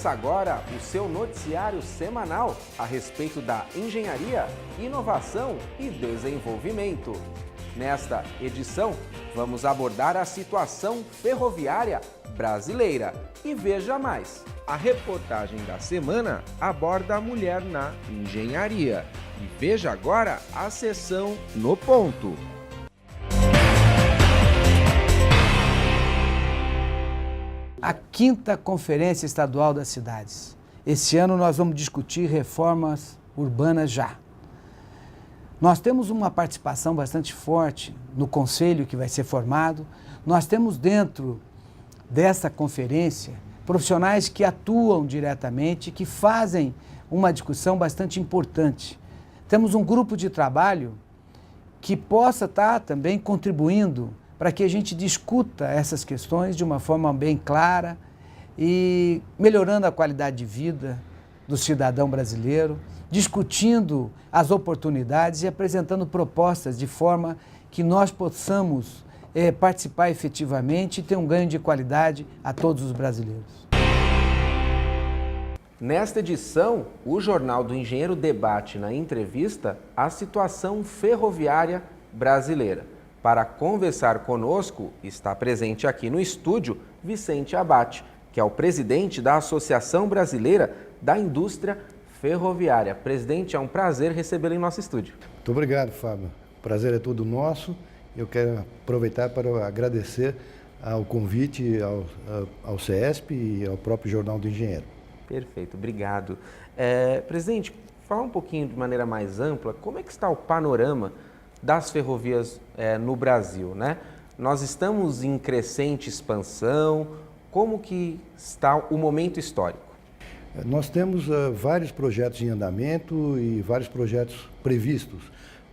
Começa agora o seu noticiário semanal a respeito da engenharia, inovação e desenvolvimento. Nesta edição, vamos abordar a situação ferroviária brasileira. E veja mais, a reportagem da semana aborda a mulher na engenharia. E veja agora a sessão No Ponto. A 5ª Conferência Estadual das Cidades. Esse ano nós vamos discutir reformas urbanas já. Nós temos uma participação bastante forte no conselho que vai ser formado. Nós temos dentro dessa conferência profissionais que atuam diretamente, que fazem uma discussão bastante importante. Temos um grupo de trabalho que possa estar também contribuindo para que a gente discuta essas questões de uma forma bem clara e melhorando a qualidade de vida do cidadão brasileiro, discutindo as oportunidades e apresentando propostas de forma que nós possamos participar efetivamente e ter um ganho de qualidade a todos os brasileiros. Nesta edição, o Jornal do Engenheiro debate na entrevista a situação ferroviária brasileira. Para conversar conosco, está presente aqui no estúdio Vicente Abate, que é o presidente da Associação Brasileira da Indústria Ferroviária. Presidente, é um prazer recebê-lo em nosso estúdio. Muito obrigado, Fábio. O prazer é todo nosso. Eu quero aproveitar para agradecer ao convite ao CESP e ao próprio Jornal do Engenheiro. Perfeito, obrigado. Presidente, falar um pouquinho de maneira mais ampla, como é que está o panorama das ferrovias no Brasil, né? Nós estamos em crescente expansão, como que está o momento histórico? Nós temos vários projetos em andamento e vários projetos previstos.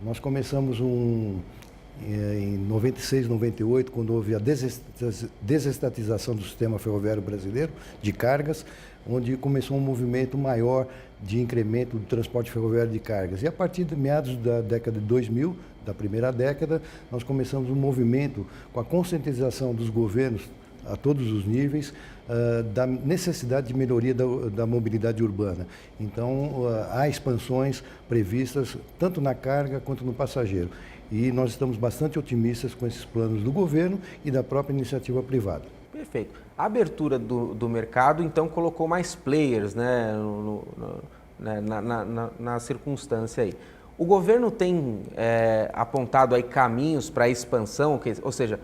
Nós começamos em 96, 98, quando houve a desestatização do sistema ferroviário brasileiro de cargas, onde começou um movimento maior de incremento do transporte ferroviário de cargas. E a partir de meados da década de 2000, da primeira década, nós começamos um movimento com a conscientização dos governos a todos os níveis da necessidade de melhoria da mobilidade urbana. Então, há expansões previstas tanto na carga quanto no passageiro. E nós estamos bastante otimistas com esses planos do governo e da própria iniciativa privada. Perfeito. A abertura do mercado, então, colocou mais players, né, na circunstância aí. O governo tem apontado aí caminhos para a expansão, ou seja,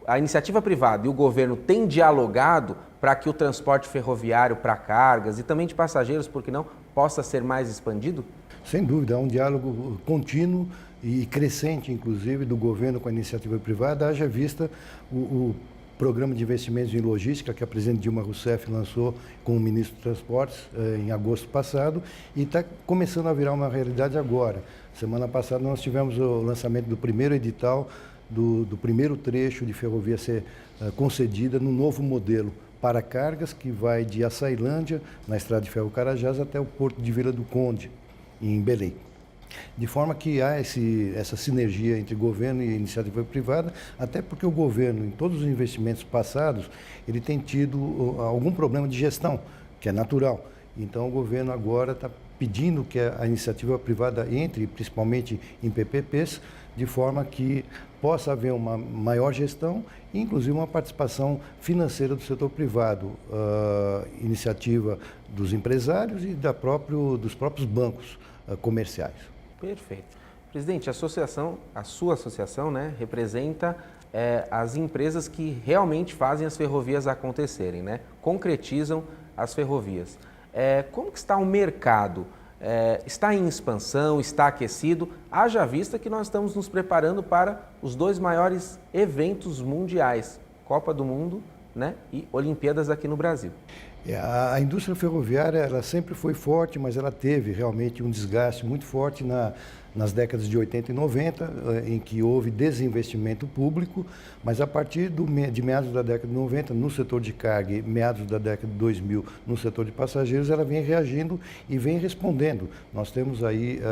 a iniciativa privada e o governo têm dialogado para que o transporte ferroviário para cargas e também de passageiros, por que não, possa ser mais expandido? Sem dúvida, há um diálogo contínuo e crescente, inclusive, do governo com a iniciativa privada, haja vista o Programa de Investimentos em Logística que a presidente Dilma Rousseff lançou com o ministro dos Transportes em agosto passado e está começando a virar uma realidade agora. Semana passada nós tivemos o lançamento do primeiro edital do primeiro trecho de ferrovia ser concedida no novo modelo para cargas que vai de Açailândia, na estrada de ferro Carajás, até o porto de Vila do Conde, em Belém. De forma que há essa sinergia entre governo e iniciativa privada, até porque o governo, em todos os investimentos passados, ele tem tido algum problema de gestão, que é natural. Então, o governo agora está pedindo que a iniciativa privada entre, principalmente em PPPs, de forma que possa haver uma maior gestão e, inclusive, uma participação financeira do setor privado, iniciativa dos empresários e dos próprios bancos comerciais. Perfeito. Presidente, a sua associação, né, representa as empresas que realmente fazem as ferrovias acontecerem, né, concretizam as ferrovias. Como que está o mercado? Está em expansão, está aquecido, haja vista que nós estamos nos preparando para os 2 maiores eventos mundiais, Copa do Mundo, né, e Olimpíadas aqui no Brasil. A indústria ferroviária ela sempre foi forte, mas ela teve realmente um desgaste muito forte nas décadas de 80 e 90, em que houve desinvestimento público, mas a partir de meados da década de 90, no setor de carga, e meados da década de 2000, no setor de passageiros, ela vem reagindo e vem respondendo. Nós temos aí,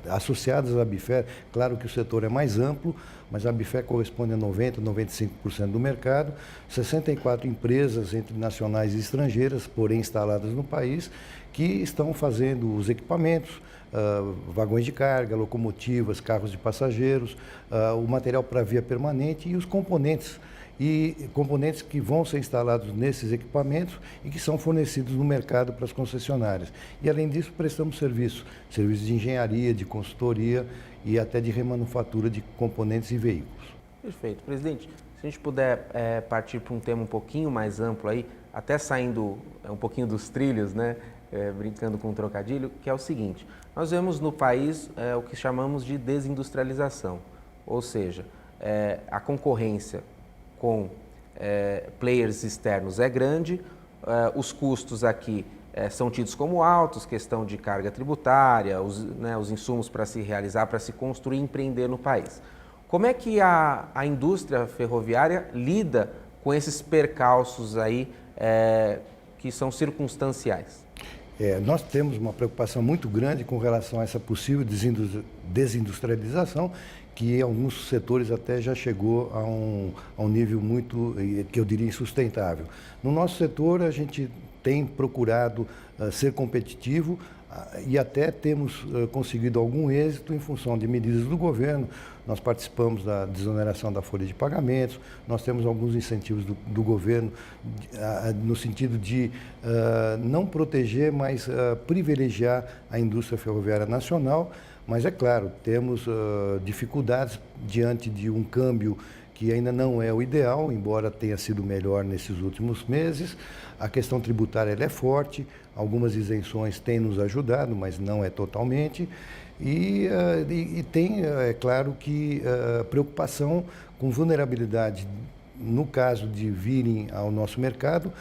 associadas à Abifer, claro que o setor é mais amplo, mas a Abifer corresponde a 90%, 95% do mercado, 64 empresas entre nacionais e estrangeiras empresas, porém instaladas no país, que estão fazendo os equipamentos, vagões de carga, locomotivas, carros de passageiros, o material para via permanente e os componentes. E componentes que vão ser instalados nesses equipamentos e que são fornecidos no mercado para as concessionárias. E, além disso, prestamos serviços de engenharia, de consultoria e até de remanufatura de componentes e veículos. Perfeito. Presidente, se a gente puder partir para um tema um pouquinho mais amplo aí, até saindo um pouquinho dos trilhos, né? Brincando com um trocadilho, que é o seguinte: nós vemos no país o que chamamos de desindustrialização, ou seja, a concorrência com players externos é grande, os custos aqui são tidos como altos, questão de carga tributária, os insumos para se realizar, para se construir e empreender no país. Como é que a indústria ferroviária lida com esses percalços aí que são circunstanciais? Nós temos uma preocupação muito grande com relação a essa possível desindustrialização, que em alguns setores até já chegou a um nível muito, que eu diria, insustentável. No nosso setor, a gente tem procurado ser competitivo e até temos conseguido algum êxito em função de medidas do governo. Nós participamos da desoneração da folha de pagamentos, nós temos alguns incentivos do governo no sentido de não proteger, mas privilegiar a indústria ferroviária nacional. Mas, é claro, temos dificuldades diante de um câmbio que ainda não é o ideal, embora tenha sido melhor nesses últimos meses. A questão tributária ela é forte, algumas isenções têm nos ajudado, mas não é totalmente. E tem, é claro, que preocupação com vulnerabilidade no caso de virem ao nosso mercado.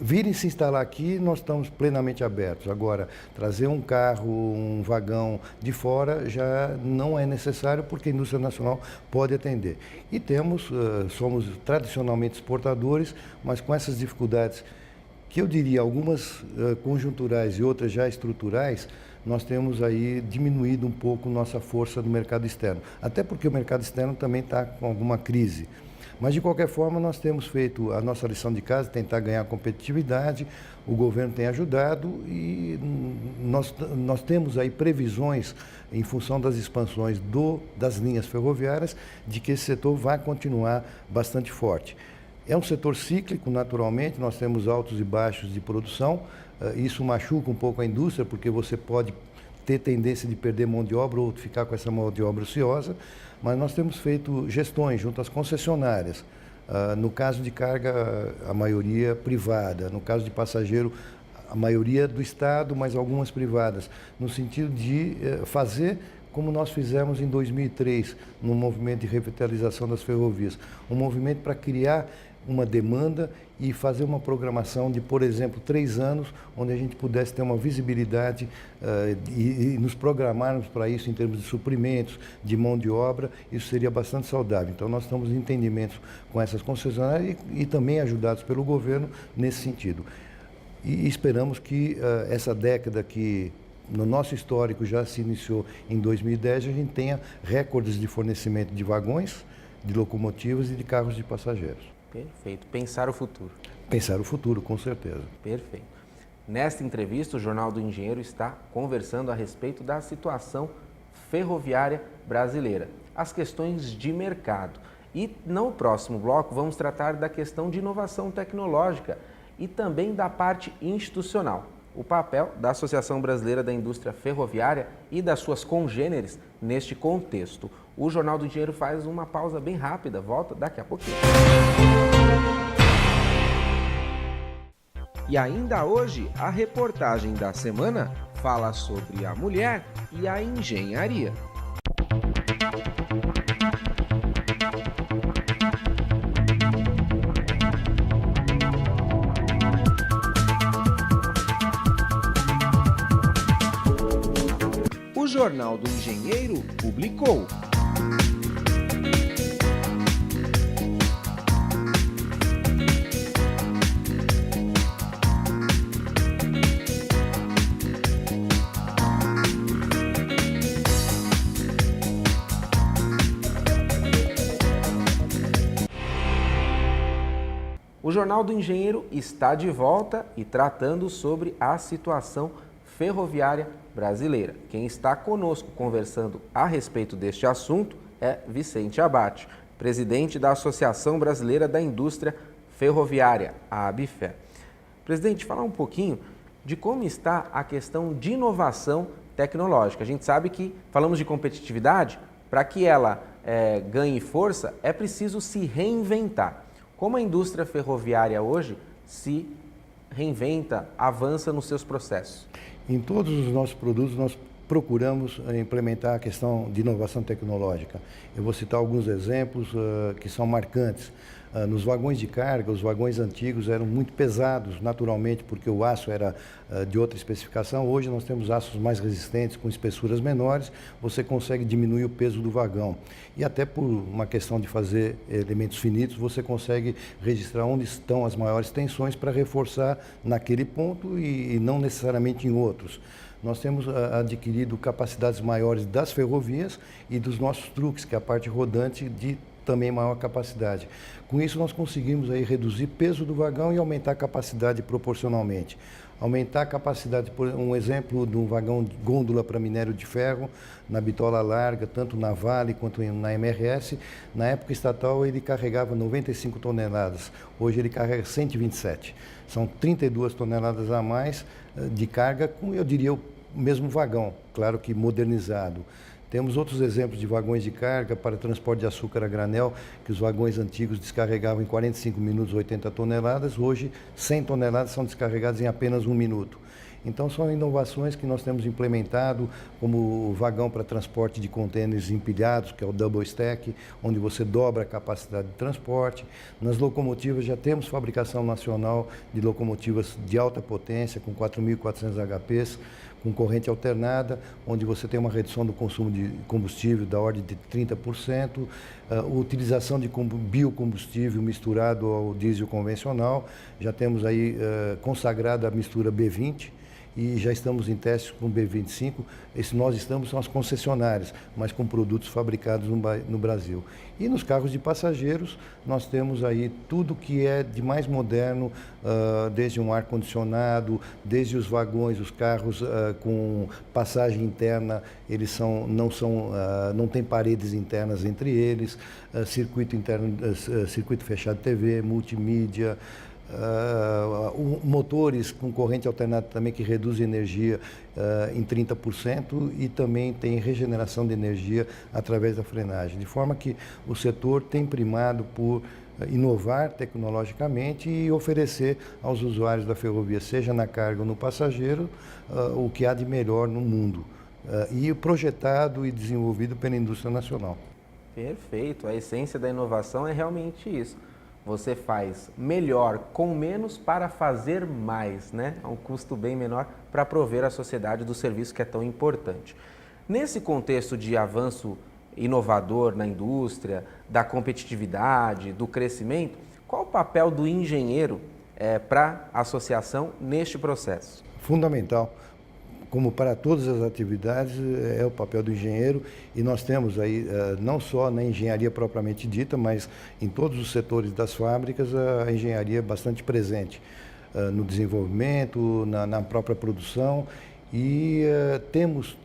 Virem se instalar aqui, nós estamos plenamente abertos. Agora, trazer um carro, um vagão de fora já não é necessário, porque a indústria nacional pode atender. E somos tradicionalmente exportadores, mas com essas dificuldades, que eu diria algumas conjunturais e outras já estruturais, nós temos aí diminuído um pouco nossa força no mercado externo. Até porque o mercado externo também está com alguma crise. Mas, de qualquer forma, nós temos feito a nossa lição de casa, tentar ganhar competitividade, o governo tem ajudado e nós temos aí previsões, em função das expansões das linhas ferroviárias, de que esse setor vai continuar bastante forte. É um setor cíclico, naturalmente, nós temos altos e baixos de produção, isso machuca um pouco a indústria, porque você pode ter tendência de perder mão de obra ou ficar com essa mão de obra ociosa, mas nós temos feito gestões junto às concessionárias. No caso de carga, a maioria privada. No caso de passageiro, a maioria do Estado, mas algumas privadas. No sentido de fazer como nós fizemos em 2003, no movimento de revitalização das ferrovias. Um movimento para criar uma demanda e fazer uma programação de, por exemplo, 3 anos, onde a gente pudesse ter uma visibilidade e nos programarmos para isso em termos de suprimentos, de mão de obra. Isso seria bastante saudável. Então, nós estamos em entendimentos com essas concessionárias e também ajudados pelo governo nesse sentido. E esperamos que essa década que no nosso histórico já se iniciou em 2010, a gente tenha recordes de fornecimento de vagões, de locomotivas e de carros de passageiros. Perfeito. Pensar o futuro. Pensar o futuro, com certeza. Perfeito. Nesta entrevista, o Jornal do Engenheiro está conversando a respeito da situação ferroviária brasileira, as questões de mercado. E no próximo bloco vamos tratar da questão de inovação tecnológica e também da parte institucional, o papel da Associação Brasileira da Indústria Ferroviária e das suas congêneres neste contexto. O Jornal do Engenheiro faz uma pausa bem rápida, volta daqui a pouquinho. E ainda hoje, a reportagem da semana fala sobre a mulher e a engenharia. O Jornal do Engenheiro publicou. O Jornal do Engenheiro está de volta e tratando sobre a situação ferroviária brasileira. Quem está conosco conversando a respeito deste assunto é Vicente Abate, presidente da Associação Brasileira da Indústria Ferroviária, a ABIFER. Presidente, falar um pouquinho de como está a questão de inovação tecnológica. A gente sabe que falamos de competitividade, para que ela ganhe força, é preciso se reinventar. Como a indústria ferroviária hoje se reinventa, avança nos seus processos? Em todos os nossos produtos, nós procuramos implementar a questão de inovação tecnológica. Eu vou citar alguns exemplos que são marcantes. Nos vagões de carga, os vagões antigos eram muito pesados, naturalmente, porque o aço era de outra especificação. Hoje nós temos aços mais resistentes, com espessuras menores, você consegue diminuir o peso do vagão. E até por uma questão de fazer elementos finitos, você consegue registrar onde estão as maiores tensões para reforçar naquele ponto e não necessariamente em outros. Nós temos adquirido capacidades maiores das ferrovias e dos nossos truques, que é a parte rodante de também maior capacidade. Com isso, nós conseguimos aí reduzir peso do vagão e aumentar a capacidade proporcionalmente. Aumentar a capacidade, por um exemplo, de um vagão de gôndola para minério de ferro, na bitola larga, tanto na Vale quanto na MRS. Na época estatal, ele carregava 95 toneladas. Hoje, ele carrega 127. São 32 toneladas a mais de carga com, eu diria, o mesmo vagão, claro que modernizado. Temos outros exemplos de vagões de carga para transporte de açúcar a granel, que os vagões antigos descarregavam em 45 minutos 80 toneladas, hoje 100 toneladas são descarregadas em apenas 1 minuto. Então são inovações que nós temos implementado, como o vagão para transporte de contêineres empilhados, que é o double stack, onde você dobra a capacidade de transporte. Nas locomotivas já temos fabricação nacional de locomotivas de alta potência, com 4.400 HPs, com corrente alternada, onde você tem uma redução do consumo de combustível da ordem de 30%, utilização de biocombustível misturado ao diesel convencional. Já temos aí consagrada a mistura B20, e já estamos em testes com o B25. Nós estamos são as concessionárias, mas com produtos fabricados no Brasil. E nos carros de passageiros, nós temos aí tudo que é de mais moderno, desde um ar-condicionado, desde os vagões, os carros com passagem interna, eles não tem paredes internas entre eles, circuito interno, circuito fechado TV, multimídia, motores com corrente alternada também que reduzem energia em 30% e também tem regeneração de energia através da frenagem. De forma que o setor tem primado por inovar tecnologicamente e oferecer aos usuários da ferrovia, seja na carga ou no passageiro, o que há de melhor no mundo. E projetado e desenvolvido pela indústria nacional. Perfeito. A essência da inovação é realmente isso. Você faz melhor com menos para fazer mais, né? A um custo bem menor para prover à sociedade do serviço que é tão importante. Nesse contexto de avanço inovador na indústria, da competitividade, do crescimento, qual o papel do engenheiro para a associação neste processo? Fundamental. Como para todas as atividades, é o papel do engenheiro, e nós temos aí, não só na engenharia propriamente dita, mas em todos os setores das fábricas, a engenharia é bastante presente no desenvolvimento, na própria produção, e temos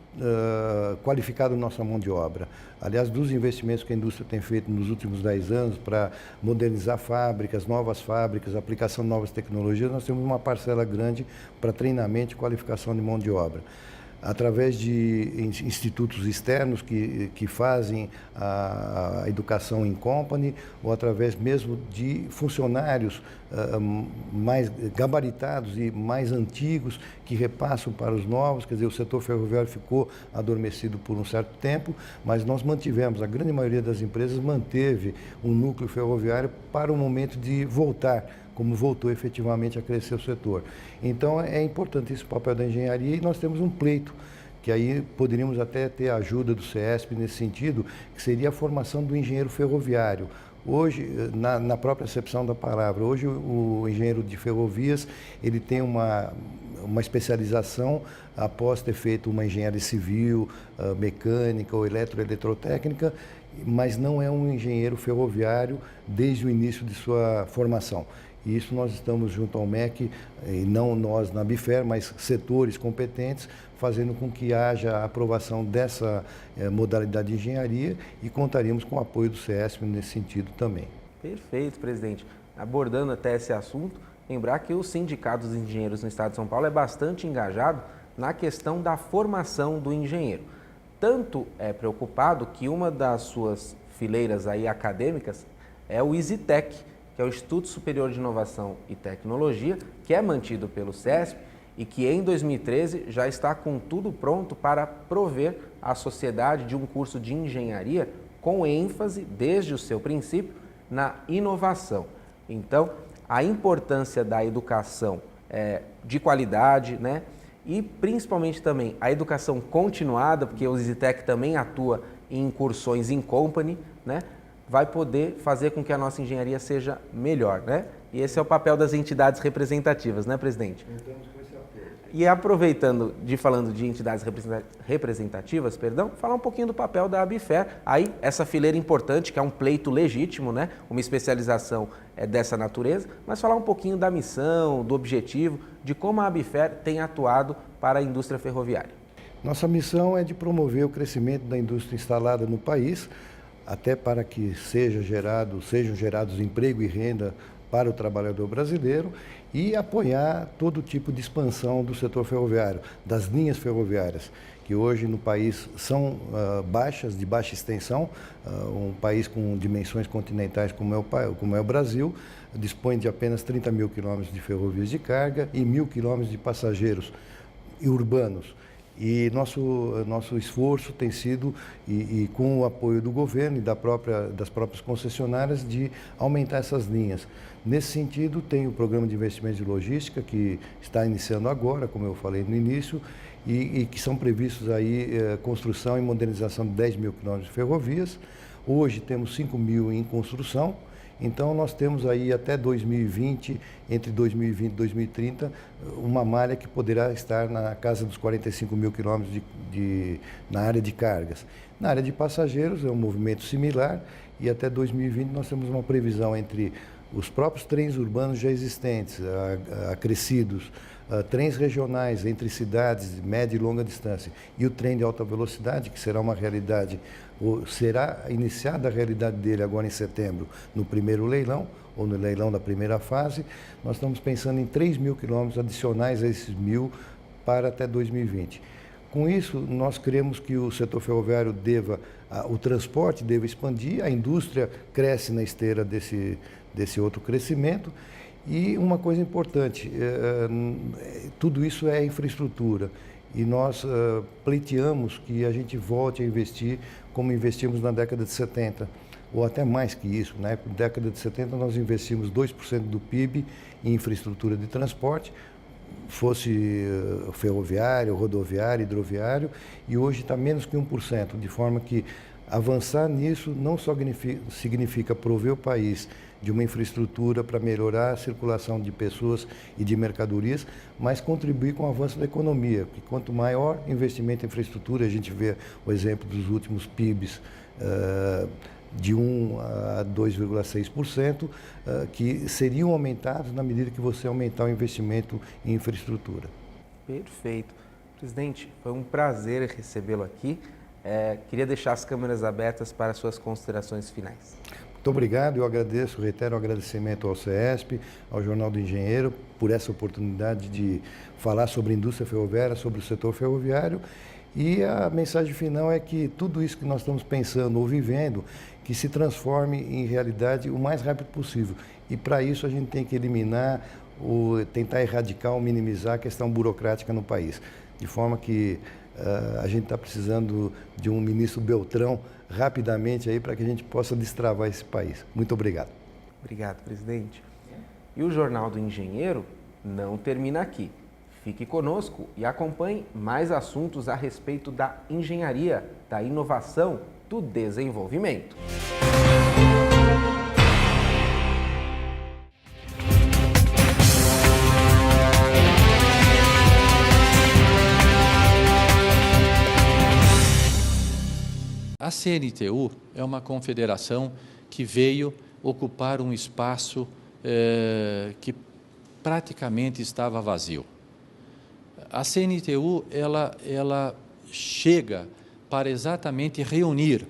qualificado nossa mão de obra. Aliás, dos investimentos que a indústria tem feito nos últimos 10 anos para modernizar fábricas, novas fábricas, aplicação de novas tecnologias, nós temos uma parcela grande para treinamento e qualificação de mão de obra. Através de institutos externos que fazem a educação em company, ou através mesmo de funcionários mais gabaritados e mais antigos que repassam para os novos. Quer dizer, o setor ferroviário ficou adormecido por um certo tempo, mas nós mantivemos, a grande maioria das empresas manteve um núcleo ferroviário para o momento de voltar, como voltou efetivamente a crescer o setor. Então é importante esse papel da engenharia, e nós temos um pleito, que aí poderíamos até ter a ajuda do CESP nesse sentido, que seria a formação do engenheiro ferroviário. Hoje, na própria acepção da palavra, hoje o engenheiro de ferrovias, ele tem uma especialização após ter feito uma engenharia civil, mecânica ou eletrotécnica, mas não é um engenheiro ferroviário desde o início de sua formação. E isso nós estamos junto ao MEC, e não nós na ABIFER, mas setores competentes, fazendo com que haja a aprovação dessa modalidade de engenharia e contaríamos com o apoio do CESP nesse sentido também. Perfeito, presidente. Abordando até esse assunto, lembrar que o Sindicato dos Engenheiros no Estado de São Paulo é bastante engajado na questão da formação do engenheiro. Tanto é preocupado que uma das suas fileiras aí acadêmicas é o ISITEC, que é o Instituto Superior de Inovação e Tecnologia, que é mantido pelo CESP e que em 2013 já está com tudo pronto para prover à sociedade de um curso de engenharia com ênfase, desde o seu princípio, na inovação. Então, a importância da educação de qualidade, né? E principalmente também a educação continuada, porque o ISITEC também atua em incursões in company, né? Vai poder fazer com que a nossa engenharia seja melhor, né? E esse é o papel das entidades representativas, né, presidente? E aproveitando falando de entidades representativas, falar um pouquinho do papel da ABIFER. Aí, essa fileira importante, que é um pleito legítimo, né? Uma especialização dessa natureza, mas falar um pouquinho da missão, do objetivo, de como a ABIFER tem atuado para a indústria ferroviária. Nossa missão é de promover o crescimento da indústria instalada no país, até para que sejam gerados emprego e renda para o trabalhador brasileiro e apoiar todo tipo de expansão do setor ferroviário, das linhas ferroviárias, que hoje no país são baixas, de baixa extensão. Um país com dimensões continentais como é o Brasil, dispõe de apenas 30 mil quilômetros de ferrovias de carga e 1.000 quilômetros de passageiros e urbanos. E nosso esforço tem sido, e com o apoio do governo e das próprias concessionárias, de aumentar essas linhas. Nesse sentido, tem o Programa de Investimentos de Logística, que está iniciando agora, como eu falei no início, e que são previstos aí construção e modernização de 10 mil quilômetros de ferrovias. Hoje temos 5 mil em construção. Então, nós temos aí até 2020, entre 2020 e 2030, uma malha que poderá estar na casa dos 45 mil quilômetros na área de cargas. Na área de passageiros é um movimento similar e até 2020 nós temos uma previsão entre os próprios trens urbanos já existentes, acrescidos, trens regionais entre cidades de média e longa distância e o trem de alta velocidade, que será uma realidade, ou será iniciada a realidade dele agora em setembro, no primeiro leilão, ou no leilão da primeira fase. Nós estamos pensando em 3 mil quilômetros adicionais a esses 1.000 para até 2020. Com isso, nós cremos que o setor ferroviário o transporte deva expandir, a indústria cresce na esteira desse outro crescimento. E uma coisa importante, tudo isso é infraestrutura e nós pleiteamos que a gente volte a investir como investimos na década de 70, ou até mais que isso. Na década de 70 nós investimos 2% do PIB em infraestrutura de transporte, fosse ferroviário, rodoviário, hidroviário, e hoje está menos que 1%, de forma que avançar nisso não só significa prover o país de uma infraestrutura para melhorar a circulação de pessoas e de mercadorias, mas contribuir com o avanço da economia, porque quanto maior investimento em infraestrutura, a gente vê o exemplo dos últimos PIBs de 1 a 2,6%, que seriam aumentados na medida que você aumentar o investimento em infraestrutura. Perfeito. Presidente, foi um prazer recebê-lo aqui. Queria deixar as câmeras abertas para suas considerações finais. Muito obrigado, eu agradeço, reitero o agradecimento ao CESP, ao Jornal do Engenheiro, por essa oportunidade de falar sobre a indústria ferroviária, sobre o setor ferroviário. E a mensagem final é que tudo isso que nós estamos pensando ou vivendo, que se transforme em realidade o mais rápido possível. E para isso a gente tem que eliminar, ou tentar erradicar ou minimizar a questão burocrática no país. De forma que a gente está precisando de um ministro Beltrão rapidamente aí para que a gente possa destravar esse país. Muito obrigado. Obrigado, presidente. E o Jornal do Engenheiro não termina aqui. Fique conosco e acompanhe mais assuntos a respeito da engenharia, da inovação, do desenvolvimento. A CNTU é uma confederação que veio ocupar um espaço que praticamente estava vazio. A CNTU ela chega para exatamente reunir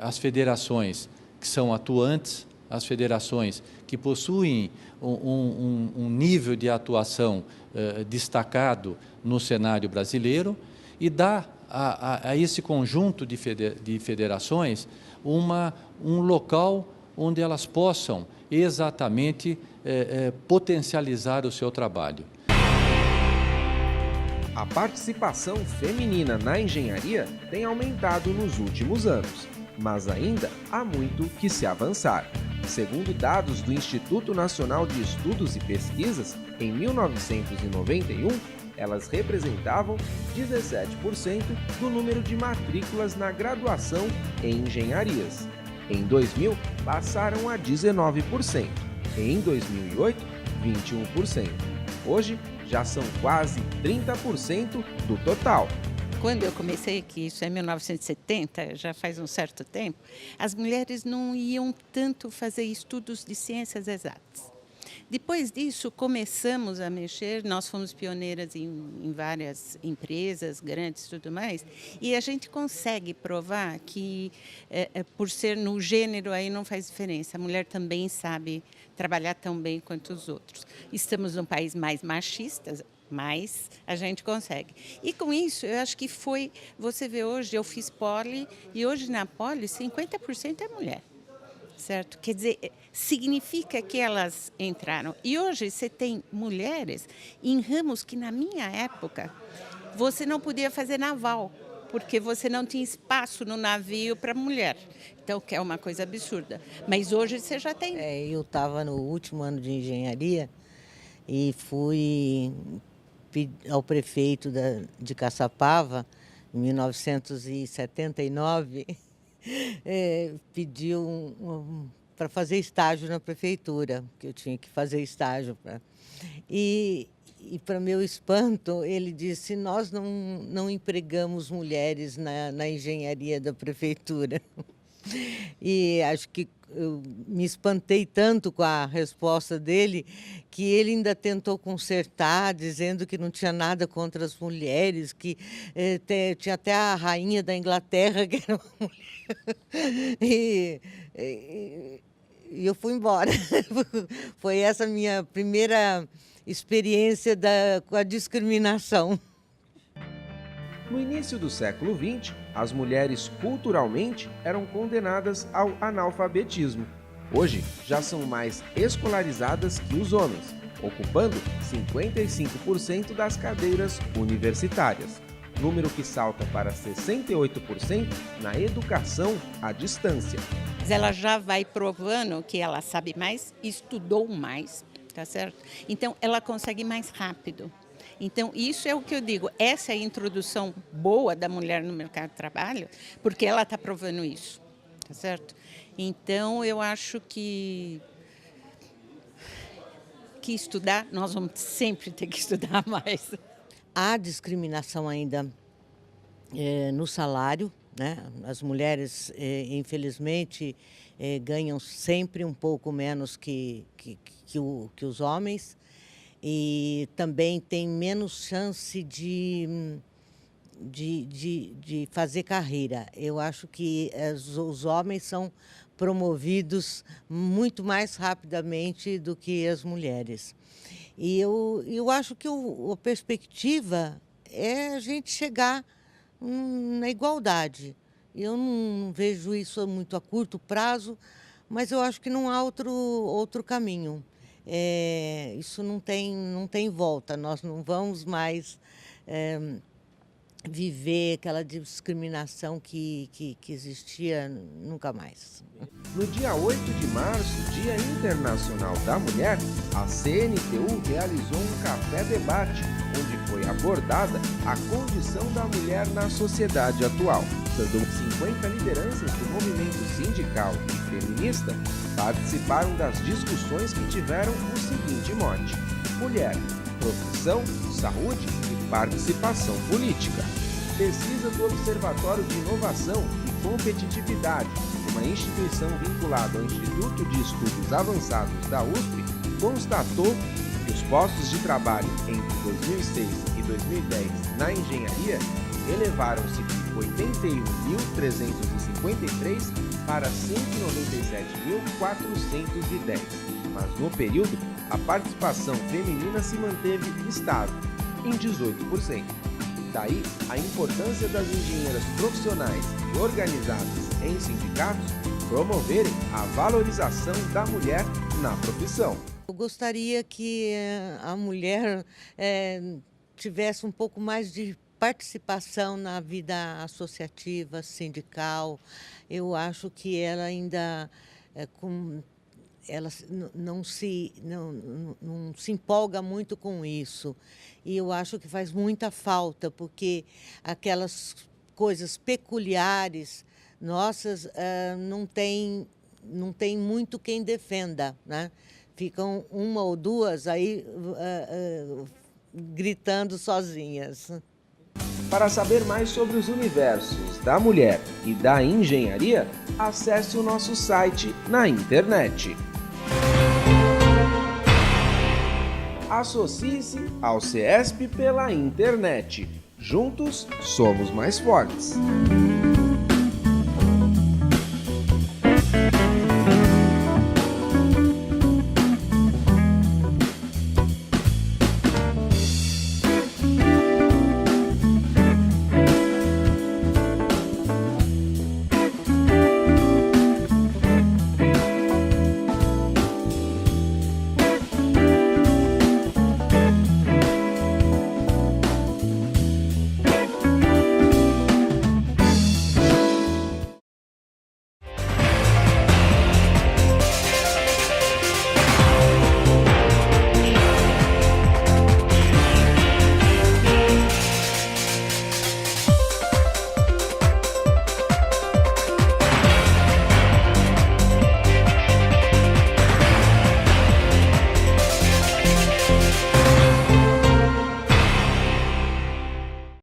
as federações que são atuantes, as federações que possuem um nível de atuação destacado no cenário brasileiro e dá a esse conjunto de federações um local onde elas possam exatamente potencializar o seu trabalho. A participação feminina na engenharia tem aumentado nos últimos anos, mas ainda há muito que se avançar. Segundo dados do Instituto Nacional de Estudos e Pesquisas, em 1991, elas representavam 17% do número de matrículas na graduação em engenharias. Em 2000, passaram a 19%. Em 2008, 21%. Hoje, já são quase 30% do total. Quando eu comecei, que isso é 1970, já faz um certo tempo, as mulheres não iam tanto fazer estudos de ciências exatas. Depois disso, começamos a mexer, nós fomos pioneiras em várias empresas grandes e tudo mais, e a gente consegue provar que, por ser no gênero, aí não faz diferença. A mulher também sabe trabalhar tão bem quanto os outros. Estamos num país mais machista, mas a gente consegue. E com isso, eu acho que foi... Você vê hoje, eu fiz poli, e hoje na poli, 50% é mulher. Certo? Quer dizer, significa que elas entraram. E hoje você tem mulheres em ramos que, na minha época, você não podia fazer naval, porque você não tinha espaço no navio para mulher. Então, que é uma coisa absurda. Mas hoje você já tem. Eu estava no último ano de engenharia e fui ao prefeito de Caçapava, em 1979, pediu para fazer estágio na prefeitura, que eu tinha que fazer estágio. E para meu espanto, ele disse: nós não empregamos mulheres na engenharia da prefeitura. E acho que eu me espantei tanto com a resposta dele, que ele ainda tentou consertar, dizendo que não tinha nada contra as mulheres, que tinha até a rainha da Inglaterra, que era uma mulher. E eu fui embora. Foi essa minha primeira experiência com a discriminação. No início do século XX, as mulheres culturalmente eram condenadas ao analfabetismo. Hoje, já são mais escolarizadas que os homens, ocupando 55% das cadeiras universitárias, número que salta para 68% na educação à distância. Ela já vai provando que ela sabe mais, estudou mais, tá certo? Então, ela consegue mais rápido. Então, isso é o que eu digo, essa é a introdução boa da mulher no mercado de trabalho, porque ela está provando isso, tá certo? Então, eu acho que estudar, nós vamos sempre ter que estudar mais. Há discriminação ainda no salário, né? As mulheres, infelizmente, ganham sempre um pouco menos que os homens. E também tem menos chance de fazer carreira. Eu acho que os homens são promovidos muito mais rapidamente do que as mulheres. E eu acho que a perspectiva é a gente chegar na igualdade. Eu não vejo isso muito a curto prazo, mas eu acho que não há outro caminho. Isso não tem volta, nós não vamos mais viver aquela discriminação que existia nunca mais. No dia 8 de março, Dia Internacional da Mulher, a CNTU realizou um café-debate, onde foi abordada a condição da mulher na sociedade atual. Sendo 50 lideranças do movimento sindical e feminista participaram das discussões que tiveram o seguinte mote: mulher, profissão, saúde e participação política. Pesquisa do Observatório de Inovação e Competitividade, do uma instituição vinculada ao Instituto de Estudos Avançados da USP, constatou que os postos de trabalho entre 2006 e 2010 na engenharia elevaram-se de 81.353 para 197.410, mas no período a participação feminina se manteve estável, em 18%. Daí a importância das engenheiras profissionais e organizadas em sindicatos promoverem a valorização da mulher na profissão. Eu gostaria que a mulher tivesse um pouco mais de participação na vida associativa, sindical. Eu acho que ela ainda ela não se empolga muito com isso. E eu acho que faz muita falta, porque aquelas coisas peculiares nossas não tem muito quem defenda, né? Ficam uma ou duas aí gritando sozinhas. Para saber mais sobre os universos da mulher e da engenharia, acesse o nosso site na internet. Associe-se ao CESP pela internet. Juntos somos mais fortes.